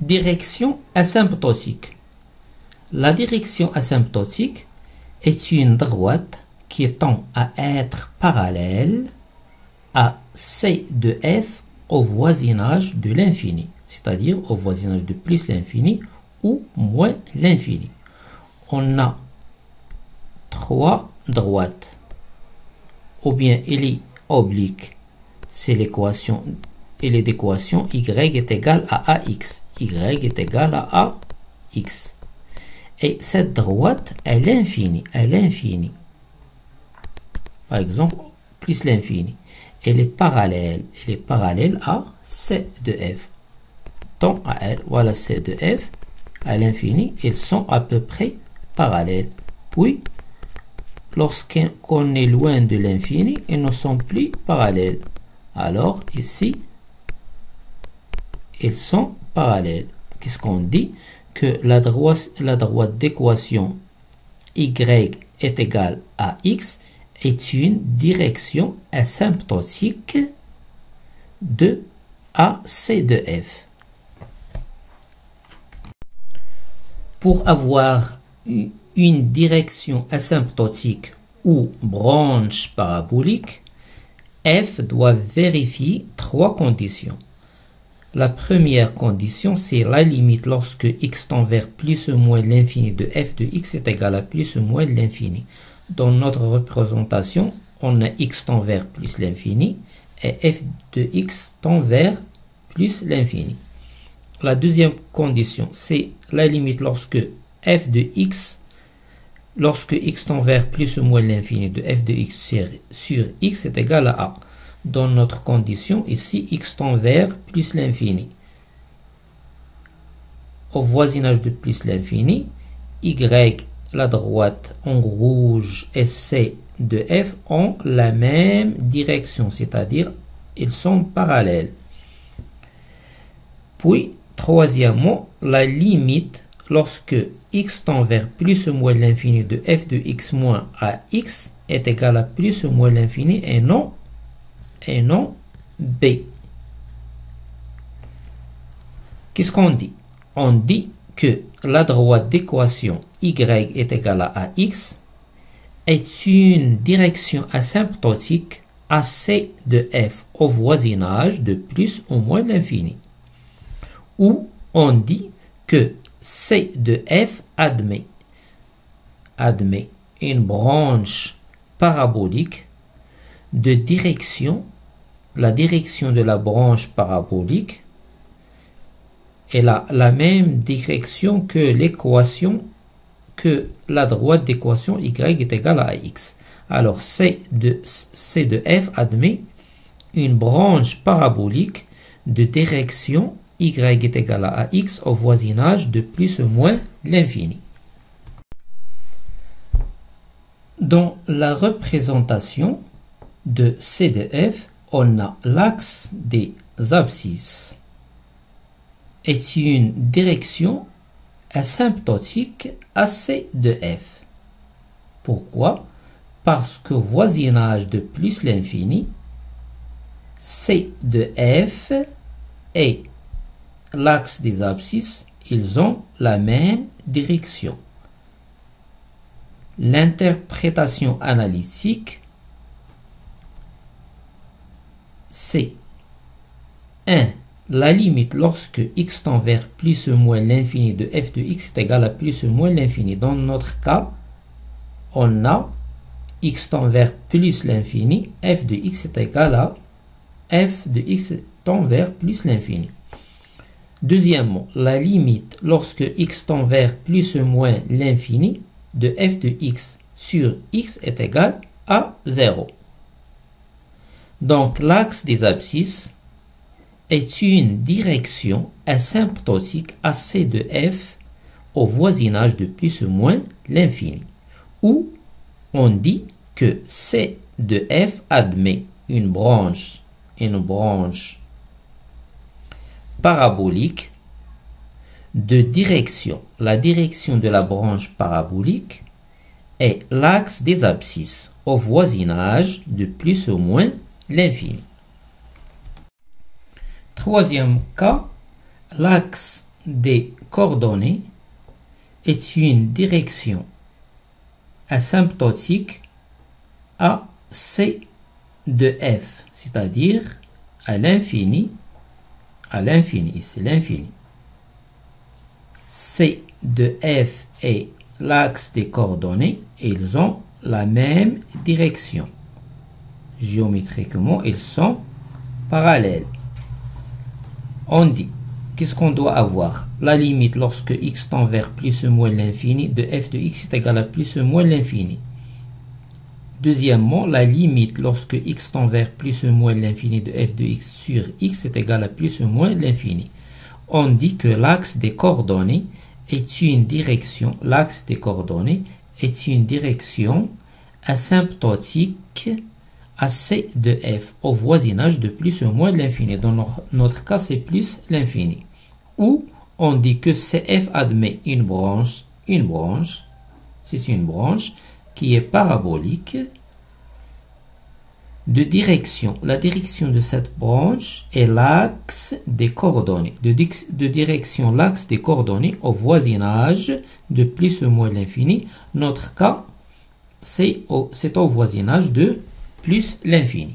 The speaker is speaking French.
direction asymptotique. La direction asymptotique est une droite qui tend à être parallèle à C de f au voisinage de l'infini, c'est-à-dire au voisinage de plus l'infini ou moins l'infini. On a trois droites, ou bien il est oblique, c'est l'équation, il est d'équation y est égal à ax, y est égal à ax. Et cette droite est l'infini, par exemple, plus l'infini. Elle est parallèle à C de f. Tend à elle, voilà C de f, à l'infini, ils sont à peu près parallèles. Puis, lorsqu'on est loin de l'infini, ils ne sont plus parallèles. Alors, ici, ils sont parallèles. Qu'est-ce qu'on dit? Que la droite d'équation y est égale à x est une direction asymptotique de AC de f. Pour avoir une direction asymptotique ou branche parabolique, f doit vérifier trois conditions. La première condition, c'est la limite lorsque x tend vers plus ou moins l'infini de f de x est égal à plus ou moins l'infini. Dans notre représentation, on a x tend vers plus l'infini et f de x tend vers plus l'infini. La deuxième condition, c'est la limite lorsque f de x, lorsque x tend vers plus ou moins l'infini de f de x sur x est égal à a. Dans notre condition, ici, x tend vers plus l'infini. Au voisinage de plus l'infini, y, la droite en rouge et c de f ont la même direction, c'est-à-dire ils sont parallèles. Puis, troisièmement, la limite lorsque x tend vers plus ou moins l'infini de f de x moins à x est égal à plus ou moins l'infini et non b. Qu'est-ce qu'on dit? On dit que la droite d'équation y est égale à x est une direction asymptotique à c de f au voisinage de plus ou moins l'infini. Ou on dit que c de f admet une branche parabolique de direction, la direction de la branche parabolique est la même direction que l'équation, que la droite d'équation y est égale à x. Alors C de f admet une branche parabolique de direction y est égal à x au voisinage de plus ou moins l'infini. Dans la représentation de C de f, on a l'axe des abscisses est une direction asymptotique à C de f. Pourquoi? Parce que voisinage de plus l'infini, C de f et l'axe des abscisses, ils ont la même direction. L'interprétation analytique, c'est 1. La limite lorsque x tend vers plus ou moins l'infini de f de x est égal à plus ou moins l'infini. Dans notre cas, on a x tend vers plus l'infini, f de x est égal à f de x tend vers plus l'infini. Deuxièmement, la limite lorsque x tend vers plus ou moins l'infini de f de x sur x est égal à 0. Donc l'axe des abscisses est une direction asymptotique à c de f au voisinage de plus ou moins l'infini. Ou on dit que c de f admet une branche parabolique de direction. La direction de la branche parabolique est l'axe des abscisses au voisinage de plus ou moins l'infini. Troisième cas, l'axe des coordonnées est une direction asymptotique à C de f, c'est-à-dire à l'infini, ici l'infini. C de f est l'axe des coordonnées et ils ont la même direction. Géométriquement, ils sont parallèles. On dit, qu'est-ce qu'on doit avoir? La limite lorsque x tend vers plus ou moins l'infini de f de x est égal à plus ou moins l'infini. Deuxièmement, la limite lorsque x tend vers plus ou moins l'infini de f de x sur x est égal à plus ou moins l'infini. On dit que l'axe des coordonnées est une direction, asymptotique à c de f au voisinage de plus ou moins l'infini. Dans notre cas, c'est plus l'infini. Ou on dit que CF admet une branche, c'est une branche qui est parabolique de direction. La direction de cette branche est l'axe des coordonnées. De direction l'axe des coordonnées au voisinage de plus ou moins l'infini. Notre cas, c'est au voisinage de plus l'infini.